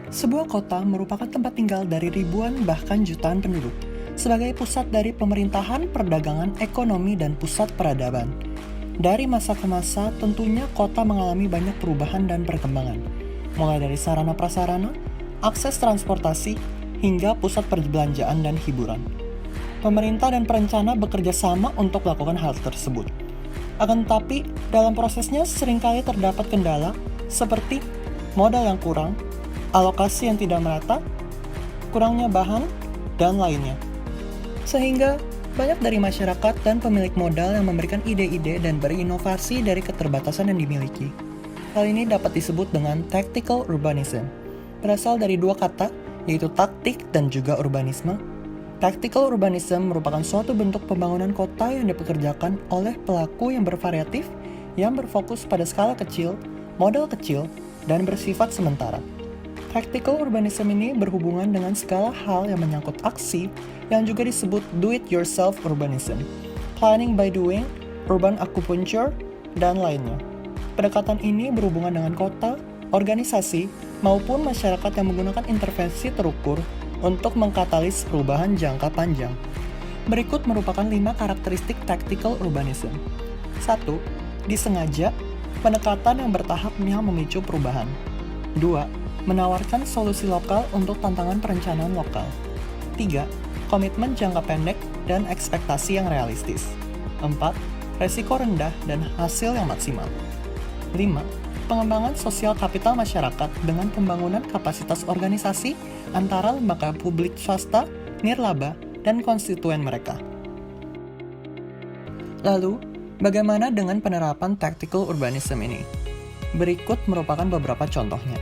Sebuah kota merupakan tempat tinggal dari ribuan bahkan jutaan penduduk, sebagai pusat dari pemerintahan, perdagangan, ekonomi, dan pusat peradaban. Dari masa ke masa, tentunya kota mengalami banyak perubahan dan perkembangan, mulai dari sarana prasarana, akses transportasi, hingga pusat perbelanjaan dan hiburan. Pemerintah dan perencana bekerja sama untuk melakukan hal tersebut. Akan tetapi, dalam prosesnya seringkali terdapat kendala seperti modal yang kurang, alokasi yang tidak merata, kurangnya bahan, dan lainnya. Sehingga banyak dari masyarakat dan pemilik modal yang memberikan ide-ide dan berinovasi dari keterbatasan yang dimiliki. Hal ini dapat disebut dengan tactical urbanism. Berasal dari dua kata, yaitu taktik dan juga urbanisme. Tactical urbanism merupakan suatu bentuk pembangunan kota yang dipekerjakan oleh pelaku yang bervariatif, yang berfokus pada skala kecil, modal kecil, dan bersifat sementara. Tactical urbanism ini berhubungan dengan segala hal yang menyangkut aksi, yang juga disebut do-it-yourself urbanism, planning by doing, urban acupuncture, dan lainnya. Pendekatan ini berhubungan dengan kota, organisasi, maupun masyarakat yang menggunakan intervensi terukur untuk mengkatalis perubahan jangka panjang. Berikut merupakan 5 karakteristik tactical urbanism. 1. Disengaja, pendekatan yang bertahap yang memicu perubahan. 2. Menawarkan solusi lokal untuk tantangan perencanaan lokal. 3. Komitmen jangka pendek dan ekspektasi yang realistis. 4. Resiko rendah dan hasil yang maksimal. 5. Pengembangan sosial kapital masyarakat dengan pembangunan kapasitas organisasi antara lembaga publik swasta, nirlaba, dan konstituen mereka. Lalu, bagaimana dengan penerapan tactical urbanism ini? Berikut merupakan beberapa contohnya.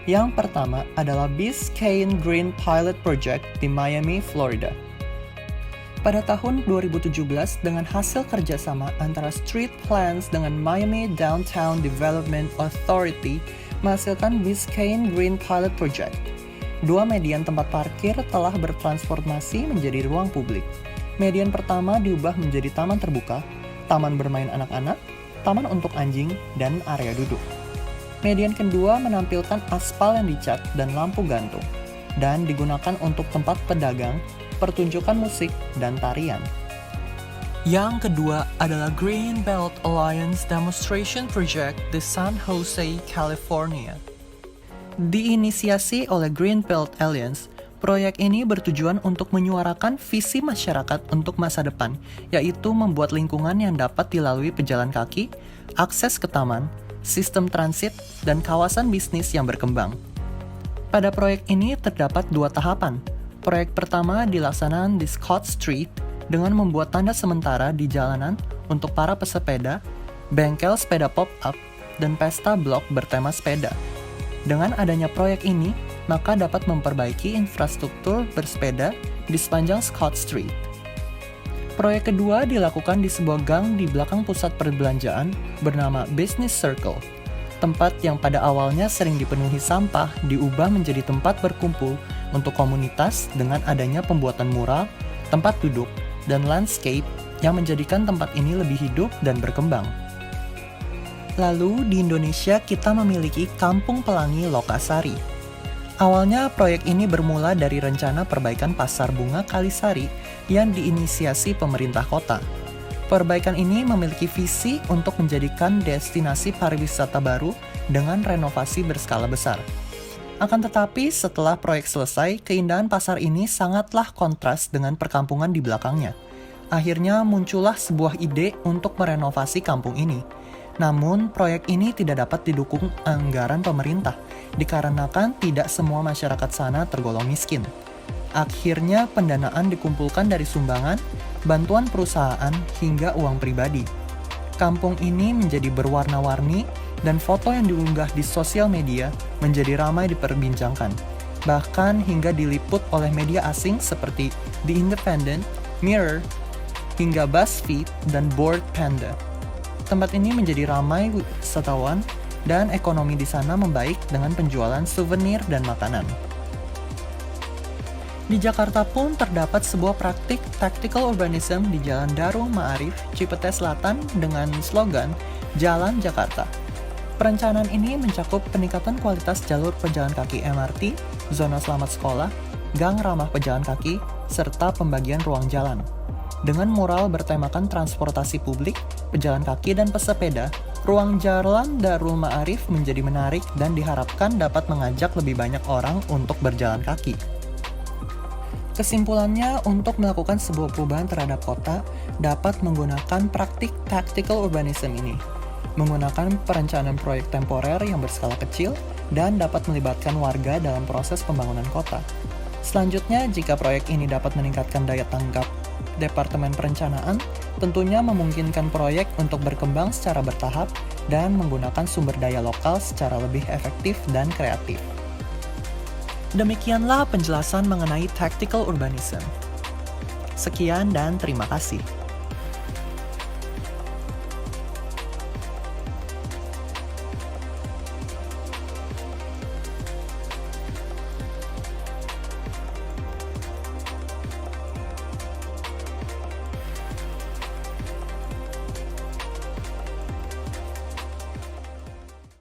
Yang pertama adalah Biscayne Green Pilot Project di Miami, Florida. Pada tahun 2017, dengan hasil kerjasama antara Street Plans dengan Miami Downtown Development Authority menghasilkan Biscayne Green Pilot Project. 2 median tempat parkir telah bertransformasi menjadi ruang publik. Median pertama diubah menjadi taman terbuka, taman bermain anak-anak, taman untuk anjing, dan area duduk. Median kedua menampilkan aspal yang dicat dan lampu gantung, dan digunakan untuk tempat pedagang, pertunjukan musik, dan tarian. Yang kedua adalah Green Belt Alliance Demonstration Project di San Jose, California. Diinisiasi oleh Green Belt Alliance, proyek ini bertujuan untuk menyuarakan visi masyarakat untuk masa depan, yaitu membuat lingkungan yang dapat dilalui pejalan kaki, akses ke taman, sistem transit, dan kawasan bisnis yang berkembang. Pada proyek ini terdapat 2 tahapan. Proyek pertama dilaksanakan di Scott Street dengan membuat tanda sementara di jalanan untuk para pesepeda, bengkel sepeda pop-up, dan pesta blok bertema sepeda. Dengan adanya proyek ini, maka dapat memperbaiki infrastruktur bersepeda di sepanjang Scott Street. Proyek kedua dilakukan di sebuah gang di belakang pusat perbelanjaan bernama Business Circle. Tempat yang pada awalnya sering dipenuhi sampah diubah menjadi tempat berkumpul untuk komunitas dengan adanya pembuatan mural, tempat duduk, dan landscape yang menjadikan tempat ini lebih hidup dan berkembang. Lalu di Indonesia kita memiliki Kampung Pelangi Lokasari. Awalnya proyek ini bermula dari rencana perbaikan Pasar Bunga Kalisari yang diinisiasi pemerintah kota. Perbaikan ini memiliki visi untuk menjadikan destinasi pariwisata baru dengan renovasi berskala besar. Akan tetapi, setelah proyek selesai, keindahan pasar ini sangatlah kontras dengan perkampungan di belakangnya. Akhirnya muncullah sebuah ide untuk merenovasi kampung ini. Namun, proyek ini tidak dapat didukung anggaran pemerintah, dikarenakan tidak semua masyarakat sana tergolong miskin. Akhirnya, pendanaan dikumpulkan dari sumbangan, bantuan perusahaan, hingga uang pribadi. Kampung ini menjadi berwarna-warni, dan foto yang diunggah di sosial media menjadi ramai diperbincangkan. Bahkan hingga diliput oleh media asing seperti The Independent, Mirror, hingga BuzzFeed, dan Bored Panda. Tempat ini menjadi ramai wisatawan, dan ekonomi di sana membaik dengan penjualan souvenir dan makanan. Di Jakarta pun terdapat sebuah praktik tactical urbanism di Jalan Darul Ma'arif, Cipete Selatan dengan slogan Jalan Jakarta. Perencanaan ini mencakup peningkatan kualitas jalur pejalan kaki MRT, zona selamat sekolah, gang ramah pejalan kaki, serta pembagian ruang jalan. Dengan mural bertemakan transportasi publik, pejalan kaki, dan pesepeda, ruang jalan Darul Ma'arif menjadi menarik dan diharapkan dapat mengajak lebih banyak orang untuk berjalan kaki. Kesimpulannya, untuk melakukan sebuah perubahan terhadap kota, dapat menggunakan praktik tactical urbanism ini. Menggunakan perencanaan proyek temporer yang berskala kecil dan dapat melibatkan warga dalam proses pembangunan kota. Selanjutnya, jika proyek ini dapat meningkatkan daya tanggap Departemen Perencanaan, tentunya memungkinkan proyek untuk berkembang secara bertahap dan menggunakan sumber daya lokal secara lebih efektif dan kreatif. Demikianlah penjelasan mengenai tactical urbanism. Sekian dan terima kasih.